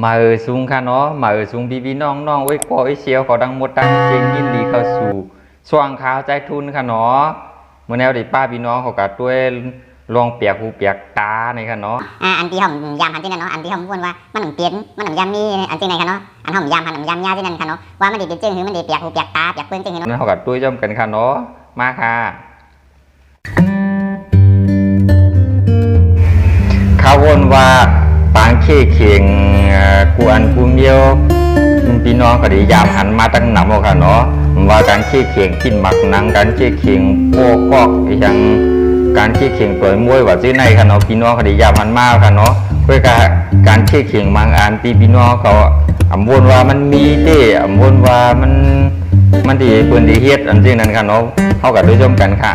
มาซุงค่ะเนาะมาซุงพี่น้องน้องไว้ปอไว้เชียวขอดังหมดดังเจงยินดีเข้าสู่ช่วงข่าวใจทุนค่ะเนาะเมื่อแนวดิป้าพี่น้องเขากัดด้วยลองเปียกหูเปียกตาในค่ะเนาะอันที่ผมยามหันที่นั่นเนาะอันที่ผมวนว่ามันหนุ่มเปลี่ยนมันหนุ่มยามมีอันที่ไหนค่ะเนาะอันผมยามหันหนุ่มยามยาที่นั่นค่ะเนาะว่ามันดีเป็นจึงคือมันดีเปียกหูเปียกตาเปียกเปื้อนจึงคือเนาะนั่นเขากัดด้วยจอมกันค่ะเนาะมาค่ะข่าววนว่าปางเข่เข่งกูอันกูเมียวพี่น้องก็ได้ยามหันมาตั้งหนำค่ะเนาะว่าการเข่เข่งกินหมักหนังการเข่เข่งโปกอกอย่างการเข่เข่งตัวมวยว่าซื้อในค่ะเนาะพี่น้องก็ได้ยามหันมาค่ะเนาะเพื่อการเข่เข่งบางอันพี่น้องเขาอำวนว่ามันมีเด้อำวนว่ามันดีเปิ้นดีเฮ็ดอันจริงนั้นค่ะเนาะเฮาก็ได้ชมกันค่ะ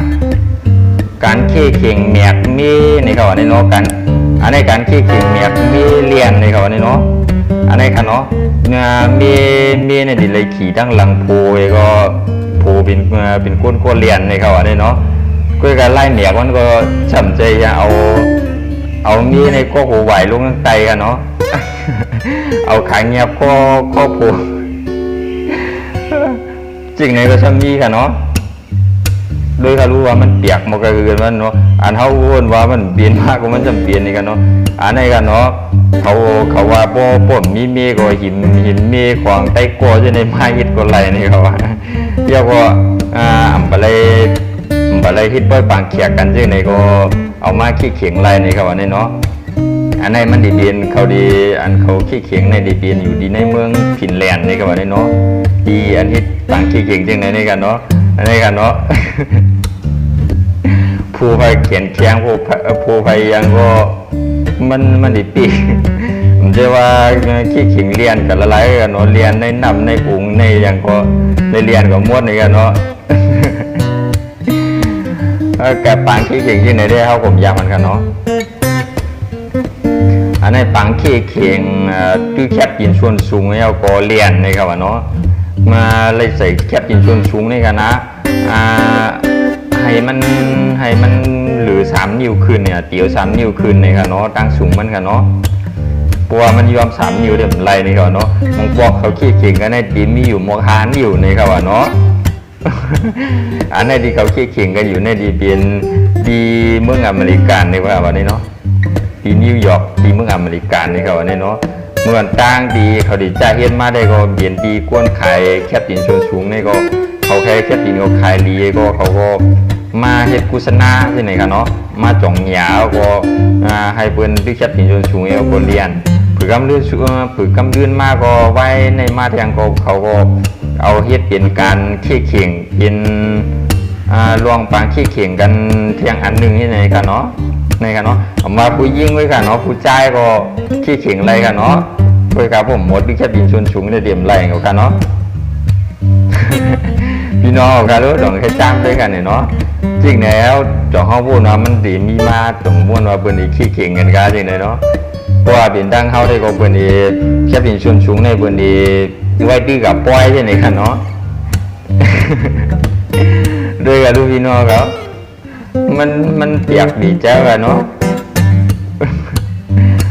การเข่เข่งแมกมีในเขาในเนาะกันอันในการขี้เข่งเมียมีเรียนในเขาเนี่ยเนาะอันในค่ะเนาะมีในดิเลยขี่ตั้งหลังโพก็โพเป็นก้นเรียนในเขาเนี่ยเนาะก็การไล่เมียมันก็ช่ำใจเอามีในก็โหไหวลงตั้งไตกันเนาะเอาขาเงียบก็โพจริงในก็ช่ำมีค่ะเนาะโดยเขารู้ว่ามันเปียกมันก็คือมันเนาะอันเขาวนว่ามันเปลี่ยนมากกว่ามันจำเปลี่ยนนี่กันเนาะอันนี้กันเนาะเขาว่าบ่มีเมฆก็หินเมฆขวางใต้กอจะในไม้ฮิตก็ไหลนี่เขาว่าเรียกว่าอัมบะไรฮิตป้อยปางเขียกันซึ่งในก็เอามาขี้เขียงไหลนี่เขาว่านี่เนาะอันนี้มันดีเบียนเขาดีอันเขาขี้เขียงในดีเบียนอยู่ดีในเมืองฟินแลนด์นี่เขาว่านี่เนาะดีอันฮิตปางขี้เขียงซึ่งในนี่กันเนาะอันนี้กันเนาะผู้ไปเขียนเคียงผู้ไปยังก็มันดีปีผมจะว่าขี้ขิงเรียนกันละลายกันเนาะเรียนในนำในปุงในยังก็ในเรียนกับม้วนในกันเนาะแกปังขี้ขิงที่ไหนได้เขาผมยามันกันเนาะอันนี้ปังขี้ขิงตื้อแคบยินชวนสูงแล้วก็เรียนในครับเนาะมาเลยใส่แคบยินชวนสูงนี่กันนะให้มันหรือ3 นิ้วคืนเนี่ยเตี๋ยว3 นิ้วคืนเนี่ยค่ะเนาะตั้งสูงมันค่ะเนาะเพราะว่ามันยอม3 นิ้วเดี๋ยวมันไรนี่ค่ะเนาะมองพวกเขาขี้เข่งกันในปีนมีอยู่มองหานอยู่ในค่ะว่าเนาะอันในที่เขาขี้เข่งกันอยู่ในดีเป็นดีเมืองอเมริกันในว่าวันนี้เนาะดีนิวยอร์กดีเมืองอเมริกันในค่ะวันนี้เนาะเมื่อตั้งดีเขาดีจ่าเฮ็ดมาได้ก็เปลี่ยนดีกวนไข่แคบดินชนสูงนี่ก็เขาแค่แคบดินเขาขายลีก็เขาก็มาเฮ็ดกุศลาที่ไหนกันเนาะมาจ่องหยาก็ให้เพิ่นที่แคบดินชนสูงเอาคนเรียนผือกำเลื่อนมาก็ไว้ในมาแทงก็เขาก็เอาเฮ็ดเป็นการขี้เข่งเป็นลวงปางขี้เข่งกันเที่ยงอันหนึ่งที่ไหนกันเนาะในกันเนาะเอามาผู้ยิ่งไว้กันเนาะผู้ใจก็ขี้เข่งอะไรกันเนาะเพื่อกับผมหมดที่แคบดินชนสูงได้เดี่ยมไรกันเนาะพี่น้องกันรู้ต้องแค่จ้างด้วยกันเนาะจริงแล้วจ่อห้องพูดนะมันดีมีมาตรงม้วนว่าเปิ่นอีกขี้เข่งกันกันจริงเลยเนาะเพราะว่าเป็นตั้งเข้าได้ก็เปิ่นอีแค่เป็นชวนสูงในเปิ่นอีไว้ดื้อกับปล่อยใช่ไหมกันเนาะด้วยกันรู้พี่น้องครับมันเปียกดีเจ้ากันเนาะ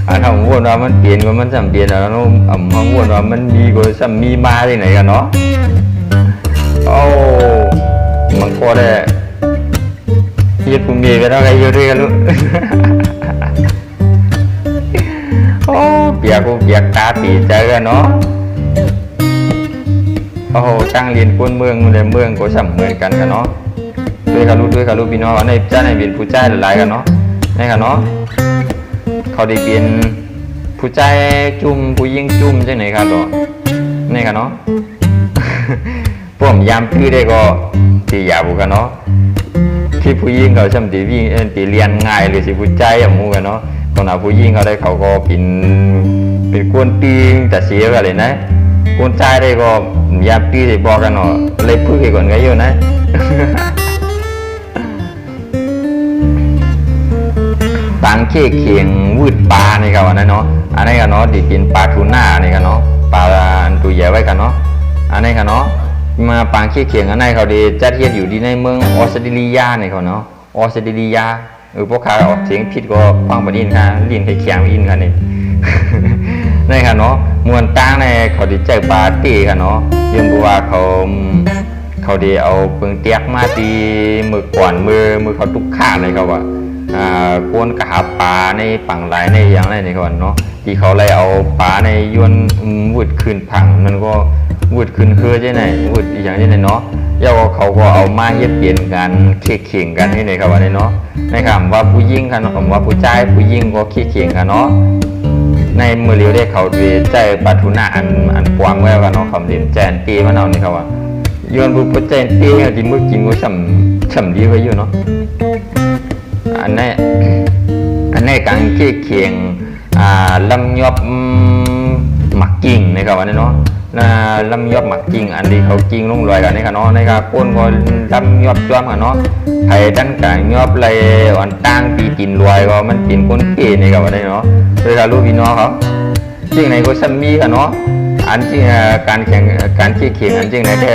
อันห้องพูดว่ามันเปลี่ยนก็มันสัมเปลี่ยนแล้วห้องพูดว่ามันมีก็สัมมีมาที่ไหนกันเนาะโอ้มันก็ได้ยึดภูมิไปแล้วไงอยู่ด้วยกันลูกโอ้เปียกตาปีใจกันเนาะโอ้โหช่างเรียนก้นเมืองในเมืองก็สัมเหมือนกันกันเนาะด้วยกันลูกพี่น้องในเจ้าในเป็นผู้ใจหลายกันเนาะในกันเนาะเขาได้เป็นผู้ใจจุ่มผู้ยิ่งจุ่มใช่ไหมครับต่อในกันเนาะผมยามพี่ได้ก็ตียาบุกันเนาะที่ผู้หญิงเขาช่ำตีวิ่งตีเรียนง่ายเลยสิผู้ใจอย่างมูกันเนาะคนหาผู้หญิงเขาได้เขาก็เป็นกวนตีแต่เสียกันเลยนะกวนใจได้ก็ยามพี่ได้บอกกันเนาะเลยพูดกันก่อนก็อยู่นะตังเข่เขียงวืดปลาในเขาอันนั้นเนาะอันนี้กันเนาะดีกินปลาทูน่าในกันเนาะปลาอันตัวใหญ่ไว้กันเนาะอันนี้กันเนาะมาปางขี้เขียงอันไหนเขาดีจัดเทียนอยู่ที่ในเมืองออสเตรเลียเนี่ยเขาเนาะออสเตรเลียพวกข้าออกเสียงผิดก็ฟังประเด็นค่ะเรียนไข่เขียงอินค่ะนี่ นี่ค่ะเนาะมวนตั้งในเขาดีใจปาร์ตี้ค่ะเนาะยังบอกว่าเขาดีเอาเปิงเตียกมาตีมือก่อนมือเขาทุกข้างเลยเขาว่ากวนกระหาปลาในฝั่งไหลในอย่างไรนี่ก่อนเนาะที่เขาเลยเอาปลาในยวนวุดขึ้นผังมันก็วุดขึ้นใช่ไหมวุดอย่างนี้เนาะแล้วเขาก็เอามาเย็บเปลี่ยนกันเข่งกันที่ไหนครับว่าเนาะในคำว่าผู้ยิ่งค่ะเนาะคำว่าผู้ชายผู้ยิ่งก็เข่งกันเนาะในมือเลี้ยวได้เขาดีใจปาทุนาอันกว้างไว้กันเนาะคำเรียนแจนตีมันเอานี่ครับว่าย้อนผู้แจนตีที่มือกินก็ช่ำดีไว้อยู่เนาะอันนี้การเข่งลำยอบหมักกิ่งนะครับว่าเนาะลำยอบหมักกิ่งอันนี้เขากิ่งลงลอยกันนี่ค่ะเนาะในการก้นก็ลำยอบจ้วมค่ะเนาะไอ้ด้านกลางยอบเลยอ่อนตั้งปีกินลอยก็มันกินก้นเก๋นี่ครับว่าเนาะโดยการรู้พี่น้องเขาจริงในก็ซ้ำมีค่ะเนาะอันจริงการแข่งการเข่งอันจริงในแค่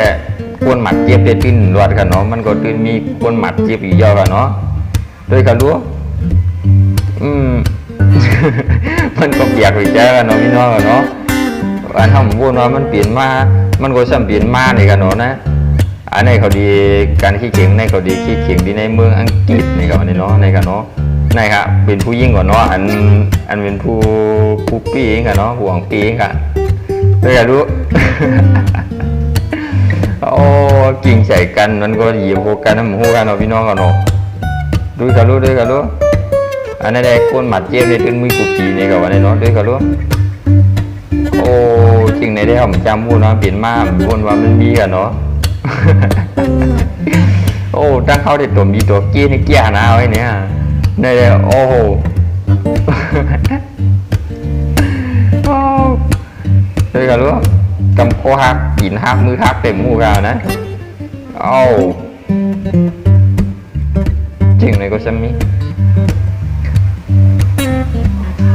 ก้นหมัดเจี๊ยบได้ตื้นรอดค่ะเนาะมันก็ตื้นมีก้นหมัดเจี๊ยบอยู่เยอะค่ะเนาะโดยการรู้มันก็เปียกไปแจ้กันเนาะพี่น้องเนาะอันทำพูดว่ามันเปลี่ยนมามันก็ซ้ำเปลี่ยนมาในกันเนาะนะอันนี้เขาดีการขี้เข่งในเขาดีขี้เข่งดีในเมืองอังกฤษในกันเนาะในกันเนาะนี่ครับเป็นผู้ยิ่งกว่าเนาะอันเป็นผู้ปีเองกันเนาะห่วงปีเองค่ะไม่อยากรู้ โอ้กิ่งใส่กันมันก็เหยียบโบกันน้ำหูกันเนาะพี่น้องกันเนาะดูกันรู้อันนี้ได้ก้นหมัดเจี๊ยบได้เป็นมือกุปีนี่กับวันนี้เนาะด้วยกันรู้โอ้จริงในได้ผมจำพูดว่าเปลี่ยนมาพูดว่ามันมีกันเนาะ โอ้ตั้งเข้าได้ตัวมีตัวกี้นี่เกี้ยนะไว้เนี่ยในได้โอ้โห ด้วยกันรู้กำโคหักกินหักมือหักเต็มมือกันนะโอ้จริงในก็จะมี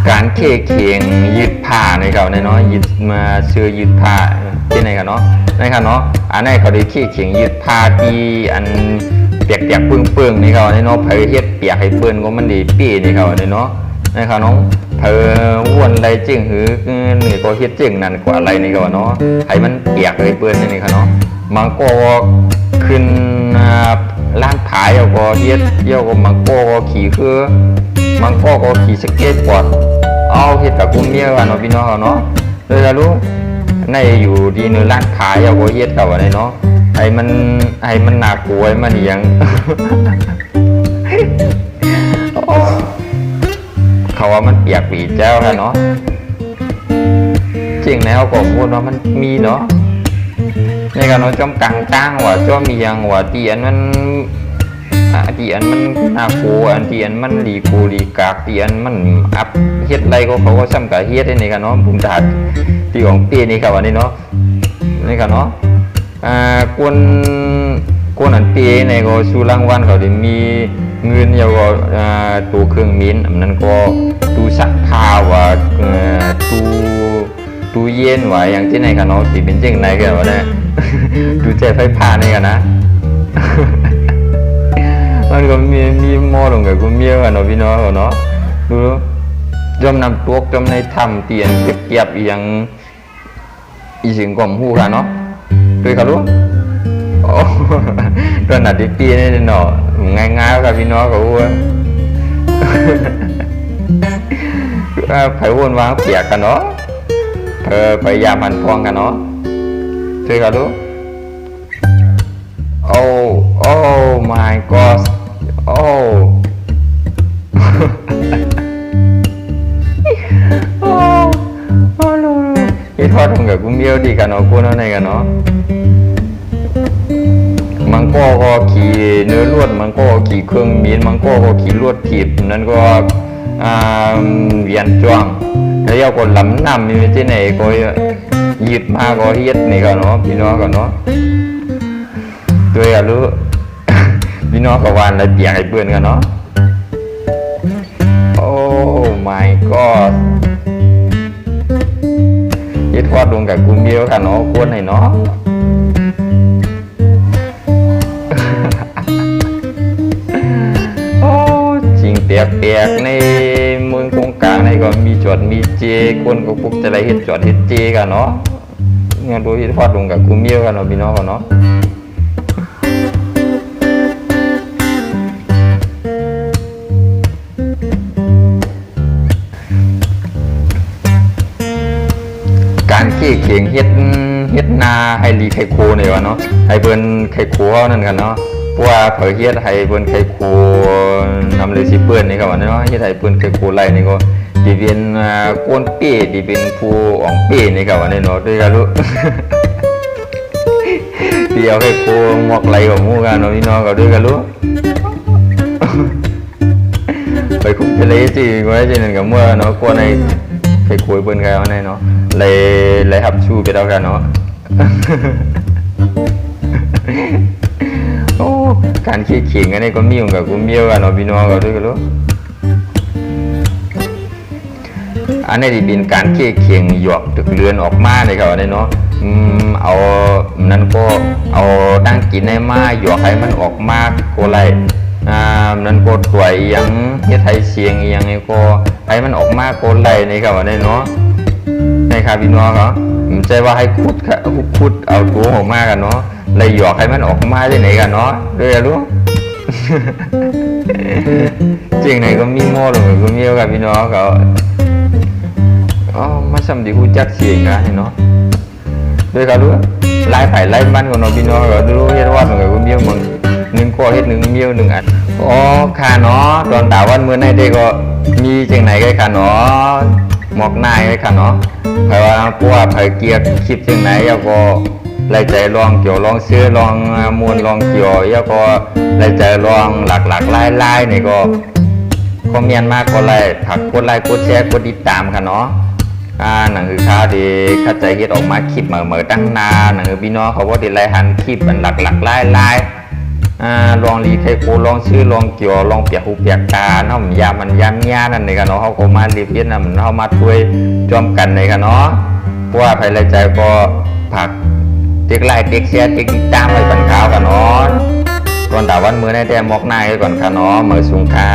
การเข่งยืดผ้าในเขาในเนาะยืดมาเสื้อยืดผ้าที่ไหนกันเนาะในค่ะเนาะอันนี้เขาได้เข่งยืดผ้าที่อันเปียกเปื้องในเขาในเนาะเพอเฮ็ดเปียกให้เปื้อนก็มันดีปีในเขาในเนาะในเขาน้องเพอวนอะไรจึงหือนี่ก็เฮ็ดจึงนั่นกว่าอะไรในเขาเนาะให้มันเปียกให้เปื้อนในเขาเนาะมันก็ขึ้นล้านผายเอาก็เฮ็ดเยี่ยวก็มันก็ขี่คือมันก็ขี่สเก็ตบอร์ดเอาเฮ็ดกับกุ้งเมียกันเนาะพี่น้องเนาะเลยจะรู้ในอยู่ดีเนื้อร้านขายเอาเฮ็ดกับอะไรเนาะให้มันหนักกลัวมันอย่าง เขาว่ามันเปียกปีเจ้าค่ะเนาะจริงแล้วก็พูดว่ามันมีเนาะในการเนาะจอมกลางตั้งว่าจอมมีอย่างว่าเตียนมันตีอันมันน่ากลัวอันตีอันมันดีกูดีกากตีอันมันอัพเฮ็ดไรก็เขาก็ซ้ำกับเฮ็ดนี่กันเนาะบุญตาตีของตีนี่ครับวันนี้เนาะนี่กันเนาะกวนอันตีในก็สู้รางวัลเขาได้มีเงินเยาก็ตู้เครื่องมิ้นอันนั้นก็ตู้ซักผ้าว่าตู้เย็นว่าอย่างที่ไหนกันเนาะที่เป็นเจ้งไหนกันวะเนี่ย ตู้แจกไฟผ้านี่กันนะ มันก็มีหม้อลงกับกูเมียกันเนาะพี่น้องเนาะดูจมนำตัวจมในถ้ำเตียนเก็บอย่างอีสิ่งก่อมหูกันเนาะด้วยกันรู้โอ้ตอนนั้นที่ปีนี่เนาะง่ายๆกับพี่น้องเขาว่าไผ่วนวางเปียกกันเนาะพยายามหันพองกันเนาะด้วยกันรู้โอ้ my god โอ้ โอ้โลที่ทอดทำกับกุ้งเบี้ยวดีกันเนาะกุ้งอะไรกันเนาะมันก็ขี่เนื้อลวดมันก็ขี่เครื่องบินมันก็ขี่ลวดถีบนั่นก็เวียนจ้วงแล้วก็ลำน้ำมีที่ไหนก็หยิบมาก็เฮ็ดนี่กันเนาะพี่น้องกันเนาะด้วยกันรู้ พี่น้องกับวานอะไรเปียกให้เปื้อนกันเนาะโอ้ my god ยึดทอดลงกับกุ้งเบี้ยวกันเนาะควรให้เนาะ โอ้จริงเต แปลกๆในเมืองกงกลางในก็มีจอดมีเจคนก็พวกจะได้เฮ็ดจอดเฮ็ดเจกันเนาะงานโดยที่ทอดลงกับกูเมียวกันเนาะพี่น้องกันเนาะการเขี่ยเขียงเฮ็ดนาให้ลีไข่โคเนี่ยวะเนาะให้เบิ่นไข่โคเฮานั่นกันเนาะเพราะว่าเผยเฮ็ดให้เบิ่นไข่โคนำเลยสิเปิ้นนี่ก็ว่าเนาะเฮ็ดให้เปิ้นไข่โคไล่นี่ก็ดิเป็นกวนเป้ดิเป็นผู้อ่องเป้นี่ก็ว่าเนาะด้วยกันรู้ เดียวไข่โคงอกไหลกับหมู่กันเนาะพี่น้องก็ด้วยกันรู้ ไปคุกทะเลสิก็ได้นั่นก็เมื่อเนาะกวนในไข่โคเปิ้นก็เอาเนาะเลยหับชูไปแล้วกันเนาะ โอ้การขี้ขิงอันนี้ก็มีกับกูเมียวกันเนาะพี่น้องก็ด้วยกันรู้อันนี้ที่เป็นการขี้ขิงหยอกตึกเรือนออกมาเลยครับอันนี้เนาะเอานั้นก็เอาตั้งกินให้มาหยอกให้มันออกมาโกไรนั้นก็สวยยังเฮ็ดให้เสียงยังไงก็ให้มันออกมาโกไรนี่ครับอันนี้เนาะให้ครับพี่น้องเขาไม่ใช่ว่าให้ขุดเอาตัวออกมากันเนาะเลยหยอกให้มันออกมาได้ไหนกันเนาะด้วยรู้ จริงไหนก็มีโม่หรือก็มีกับพี่น้องเขาอ๋อมาสำดีกูจักเสียงกันเนาะด้วยกันรู้ไล่ไผ่ไล่มันของน้องพี่น้องเขารู้เฮ็ดว่าเหมือนกับกูมีมึงหนึ่งข้อเฮ็ดหนึ่งเมียวหนึ่งอันอ๋อค่ะเนาะตอนด่าวันเมื่อในเด็กก็มีจริงไหนกันค่ะเนาะหมอกนายกันค่ะเนาะเพราะว่าพวกไผ่เกียร์คลิปจริงไหนแล้วก็ไล่ใจลองเกี่ยวลองซื้อลองมวนลองเกี่ยวแล้วก็ไล่ใจลองหลักไล่นี่ก็คอมเมนต์มากก็ไล่ผักกดไลค์กดแชร์กดติดตามค่ะเนาะหนังคือข้าวดีเข้าใจเฮ็ดออกมาคลิปเหมือตั้งนานหนังคือพี่น้องเขาว่าดีไล่หันคลิปมันหลักไล่ลองรีไข่โคลองชื่อลองเกี่ยวลองเปียกหูเปียกตาเนาะมันยามย่านั่นนี่กันเนาะเขาก็มารีบเฮ็ดนะมันเขามาช่วยจอมกันนี่กันเนาะเพราะว่าภายในใจก็ผักเด็กไล่เด็กแชร์เด็กติดตามไว้ปันข่าวกันเนาะตอนด่าวันมื้อในแต่มอกหน้าไว้ก่อนค่ะเนาะมื้อสูงค่า